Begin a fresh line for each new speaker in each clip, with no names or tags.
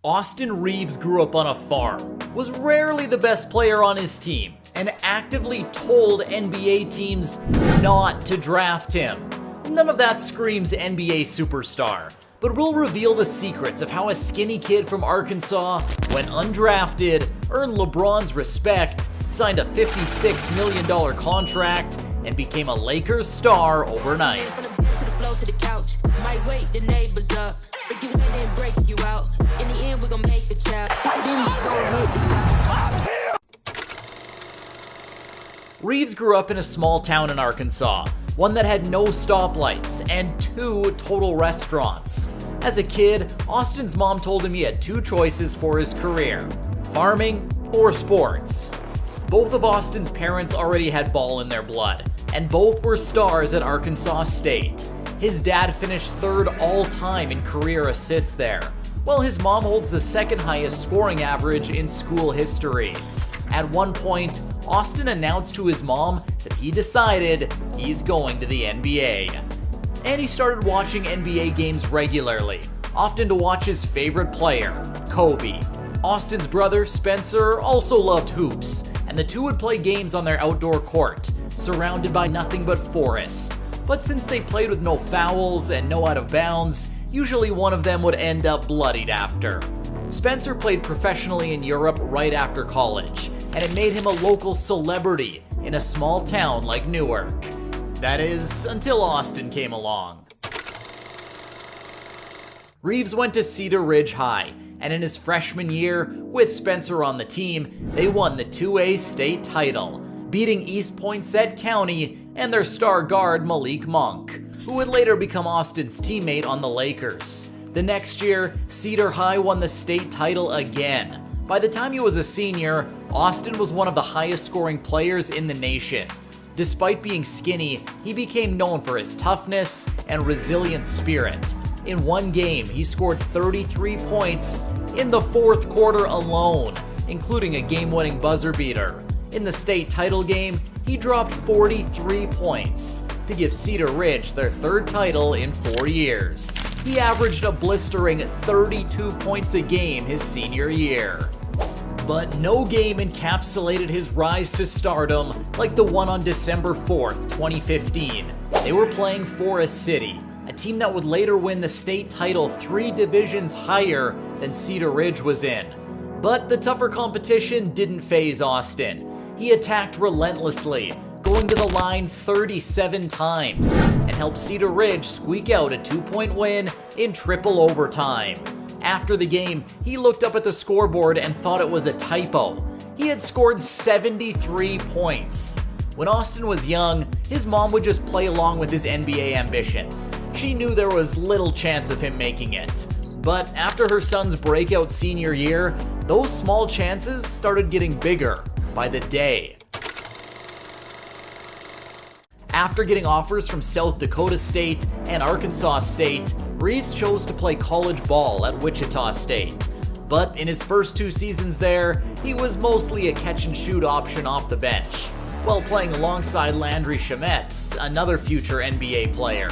Austin Reaves grew up on a farm, was rarely the best player on his team, and actively told NBA teams not to draft him. None of that screams NBA superstar, but we'll reveal the secrets of how a skinny kid from Arkansas went undrafted, earned LeBron's respect, signed a $56 million contract, and became a Lakers star overnight.
To the couch, might wake the neighbors up, break you in and break you out. In the end, we're gonna make the child.
Reeves grew up in a small town in Arkansas, one that had no stoplights and 2 total restaurants. As a kid, Austin's mom told him he had 2 choices for his career: farming or sports. Both of Austin's parents already had ball in their blood, and both were stars at Arkansas State. His dad finished 3rd all-time in career assists there, while his mom holds the 2nd highest scoring average in school history. At one point, Austin announced to his mom that he decided he's going to the NBA. And he started watching NBA games regularly, often to watch his favorite player, Kobe. Austin's brother, Spencer, also loved hoops, and the two would play games on their outdoor court, surrounded by nothing but forest. But since they played with no fouls and no out of bounds, usually one of them would end up bloodied after. Spencer played professionally in Europe right after college, and it made him a local celebrity in a small town like Newark. That is, until Austin came along. Reeves went to Cedar Ridge High, and in his freshman year, with Spencer on the team, they won the 2A state title, beating East Poinsett County and their star guard Malik Monk, who would later become Austin's teammate on the Lakers. The next year, Cedar High won the state title again. By the time he was a senior, Austin was one of the highest scoring players in the nation. Despite being skinny, he became known for his toughness and resilient spirit. In one game, he scored 33 points in the 4th quarter alone, including a game-winning buzzer beater. In the state title game, he dropped 43 points to give Cedar Ridge their 3rd title in 4 years. He averaged a blistering 32 points a game his senior year. But no game encapsulated his rise to stardom like the one on December 4th, 2015. They were playing Forest City, a team that would later win the state title 3 divisions higher than Cedar Ridge was in. But the tougher competition didn't faze Austin. He attacked relentlessly, going to the line 37 times, and helped Cedar Ridge squeak out a 2-point win in triple overtime. After the game, he looked up at the scoreboard and thought it was a typo. He had scored 73 points. When Austin was young, his mom would just play along with his NBA ambitions. She knew there was little chance of him making it. But after her son's breakout senior year, those small chances started getting bigger by the day. After getting offers from South Dakota State and Arkansas State, Reeves chose to play college ball at Wichita State. But in his first 2 seasons there, he was mostly a catch-and-shoot option off the bench, while playing alongside Landry Shamet, another future NBA player.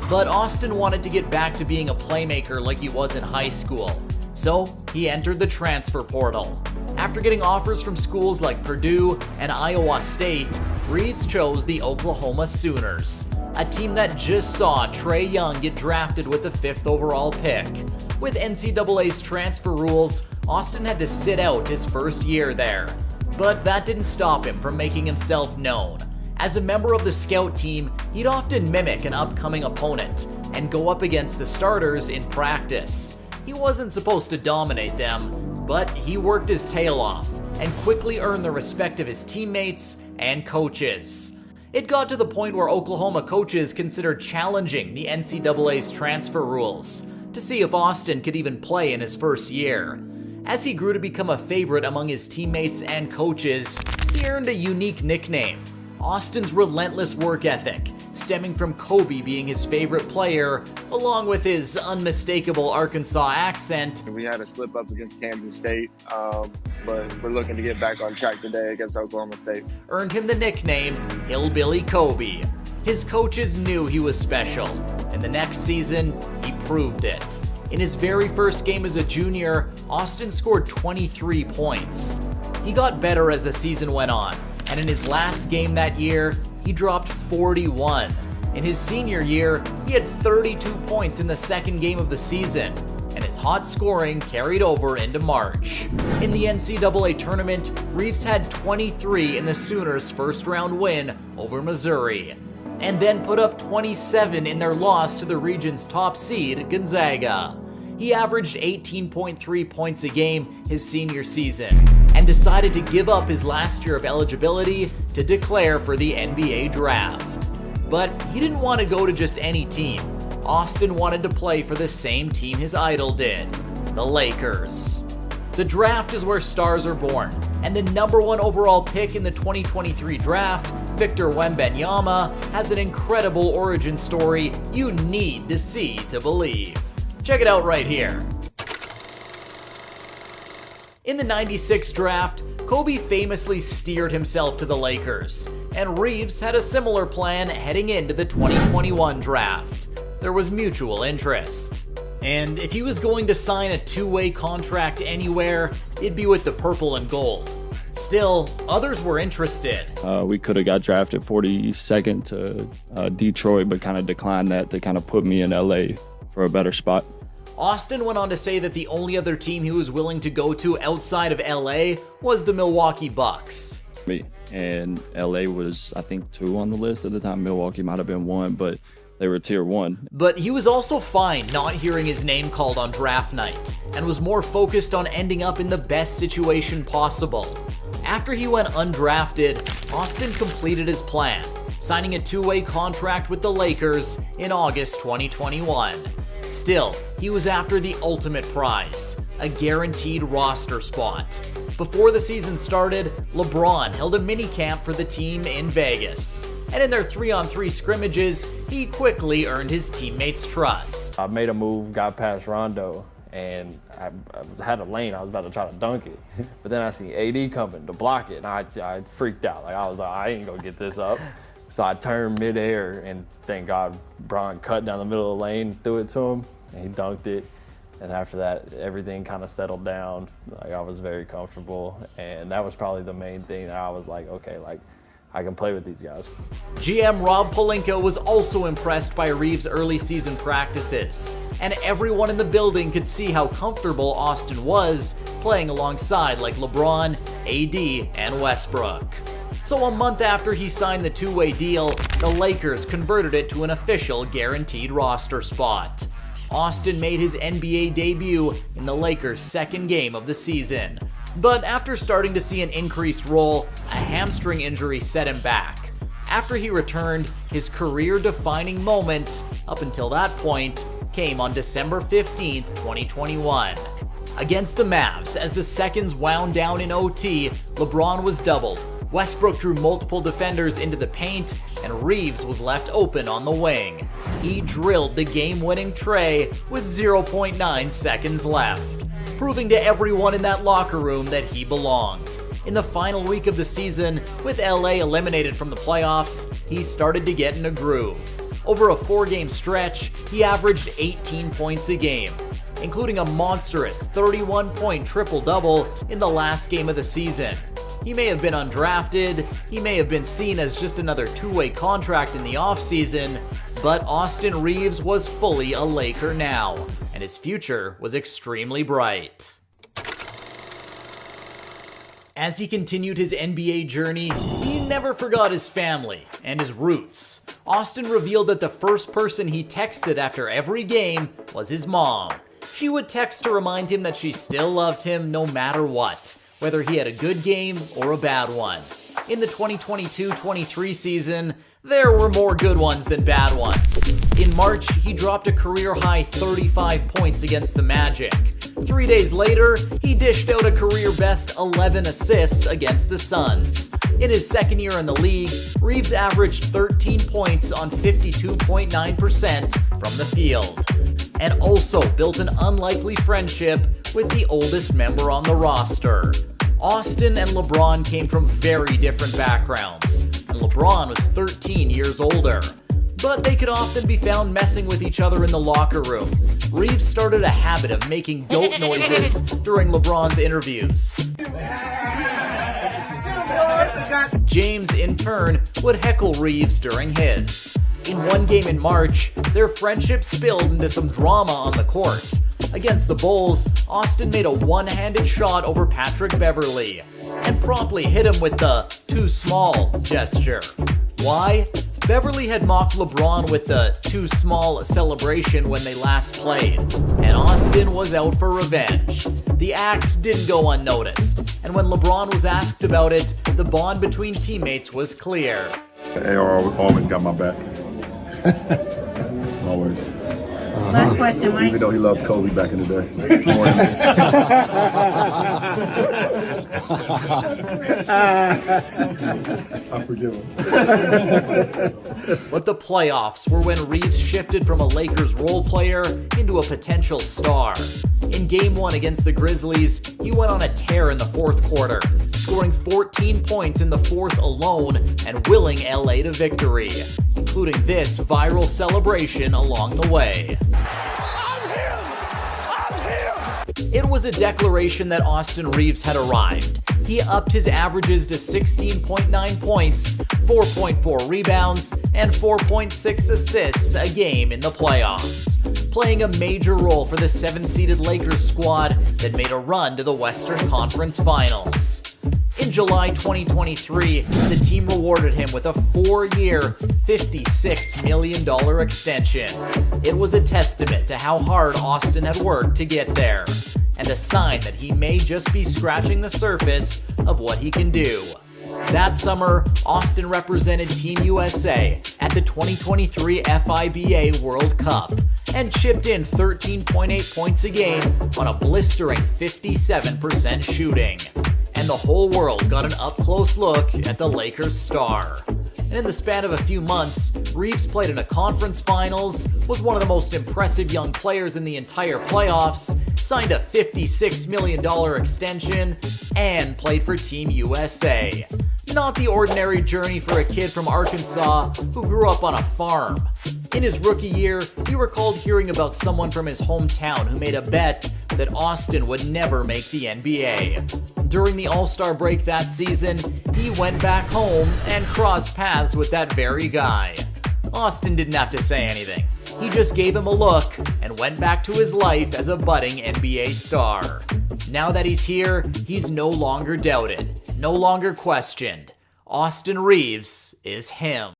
But Austin wanted to get back to being a playmaker like he was in high school, so he entered the transfer portal. After getting offers from schools like Purdue and Iowa State, Reeves chose the Oklahoma Sooners, a team that just saw Trae Young get drafted with the 5th overall pick. With NCAA's transfer rules, Austin had to sit out his first year there. But that didn't stop him from making himself known. As a member of the scout team, he'd often mimic an upcoming opponent and go up against the starters in practice. He wasn't supposed to dominate them, but he worked his tail off and quickly earned the respect of his teammates and coaches. It got to the point where Oklahoma coaches considered challenging the NCAA's transfer rules to see if Austin could even play in his first year. As he grew to become a favorite among his teammates and coaches, he earned a unique nickname, Austin's relentless work ethic, stemming from Kobe being his favorite player, along with his unmistakable Arkansas accent.
We had a slip up against Kansas State, but we're looking to get back on track today against Oklahoma State.
Earned him the nickname Hillbilly Kobe. His coaches knew he was special, and the next season, he proved it. In his very first game as a junior, Austin scored 23 points. He got better as the season went on, and in his last game that year, he dropped 41. In his senior year, he had 32 points in the second game of the season, and his hot scoring carried over into March. In the NCAA tournament, Reeves had 23 in the Sooners' first-round win over Missouri, and then put up 27 in their loss to the region's top seed, Gonzaga. He averaged 18.3 points a game his senior season, and decided to give up his last year of eligibility to declare for the NBA draft. But he didn't want to go to just any team. Austin wanted to play for the same team his idol did, the Lakers. The draft is where stars are born, and the number 1 overall pick in the 2023 draft, Victor Wembanyama, has an incredible origin story you need to see to believe. Check it out right here. In the '96 draft, Kobe famously steered himself to the Lakers, and Reeves had a similar plan heading into the 2021 draft. There was mutual interest. And if he was going to sign a two-way contract anywhere, it'd be with the purple and gold. Still, others were interested.
We could have got drafted 42nd to Detroit, but kind of declined that to kind of put me in LA for a better spot.
Austin went on to say that the only other team he was willing to go to outside of LA was the Milwaukee Bucks.
Me and LA was, I think, 2 on the list at the time. Milwaukee might have been 1, but they were tier 1.
But he was also fine not hearing his name called on draft night, and was more focused on ending up in the best situation possible. After he went undrafted, Austin completed his plan, signing a 2-way contract with the Lakers in August 2021. Still, he was after the ultimate prize, a guaranteed roster spot. Before the season started, LeBron held a mini-camp for the team in Vegas, and in their 3-on-3 scrimmages, he quickly earned his teammates' trust.
I made a move, got past Rondo, and I had a lane. I was about to try to dunk it, but then I seen AD coming to block it, and I freaked out. I was like, I ain't gonna get this up. So I turned midair, and thank God Bron cut down the middle of the lane, threw it to him, and he dunked it. And after that, everything kind of settled down. Like, I was very comfortable, and that was probably the main thing that I was like, okay, like, I can play with these guys.
GM Rob Pelinka was also impressed by Reeves' early season practices, and everyone in the building could see how comfortable Austin was playing alongside like LeBron, AD, and Westbrook. So a month after he signed the 2-way deal, the Lakers converted it to an official guaranteed roster spot. Austin made his NBA debut in the Lakers' second game of the season. But after starting to see an increased role, a hamstring injury set him back. After he returned, his career-defining moment, up until that point, came on December 15th, 2021. Against the Mavs, as the seconds wound down in OT, LeBron was doubled. Westbrook drew multiple defenders into the paint, and Reeves was left open on the wing. He drilled the game-winning tray with 0.9 seconds left, proving to everyone in that locker room that he belonged. In the final week of the season, with LA eliminated from the playoffs, he started to get in a groove. Over a 4-game stretch, he averaged 18 points a game, including a monstrous 31-point triple-double in the last game of the season. He may have been undrafted, he may have been seen as just another 2-way contract in the offseason, but Austin Reaves was fully a Laker now, and his future was extremely bright. As he continued his NBA journey, he never forgot his family and his roots. Austin revealed that the first person he texted after every game was his mom. She would text to remind him that she still loved him no matter what, whether he had a good game or a bad one. In the 2022-23 season, there were more good ones than bad ones. In March, he dropped a career-high 35 points against the Magic. 3 days later, he dished out a career-best 11 assists against the Suns. In his second year in the league, Reeves averaged 13 points on 52.9% from the field, and also built an unlikely friendship with the oldest member on the roster. Austin and LeBron came from very different backgrounds, and LeBron was 13 years older. but they could often be found messing with each other in the locker room. Reeves started a habit of making goat noises during LeBron's interviews. James, in turn, would heckle Reeves during his. In one game in March, their friendship spilled into some drama on the court. Against the Bulls, Austin made a one-handed shot over Patrick Beverley and promptly hit him with the "too small" gesture. Why? Beverley had mocked LeBron with the "too small" celebration when they last played, and Austin was out for revenge. The act didn't go unnoticed, and when LeBron was asked about it, the bond between teammates was clear.
AR always got my back. Always.
Last question, Mike.
Even though he loved Kobe back in the day. I forgive him.
But the playoffs were when Reeves shifted from a Lakers role player into a potential star. In Game 1 against the Grizzlies, he went on a tear in the fourth quarter, scoring 14 points in the fourth alone and willing LA to victory, including this viral celebration along the way. It was a declaration that Austin Reaves had arrived. He upped his averages to 16.9 points, 4.4 rebounds, and 4.6 assists a game in the playoffs, playing a major role for the 7th-seeded Lakers squad that made a run to the Western Conference Finals. In July 2023, the team rewarded him with a 4-year, $56 million extension. It was a testament to how hard Austin had worked to get there, and a sign that he may just be scratching the surface of what he can do. That summer, Austin represented Team USA at the 2023 FIBA World Cup and chipped in 13.8 points a game on a blistering 57% shooting. And the whole world got an up-close look at the Lakers star. And in the span of a few months, Reeves played in a conference finals, was one of the most impressive young players in the entire playoffs, signed a $56 million extension, and played for Team USA. Not the ordinary journey for a kid from Arkansas who grew up on a farm. In his rookie year, he recalled hearing about someone from his hometown who made a bet that Austin would never make the NBA. During the All-Star break that season, he went back home and crossed paths with that very guy. Austin didn't have to say anything. He just gave him a look and went back to his life as a budding NBA star. Now that he's here, he's no longer doubted, no longer questioned. Austin Reaves is him.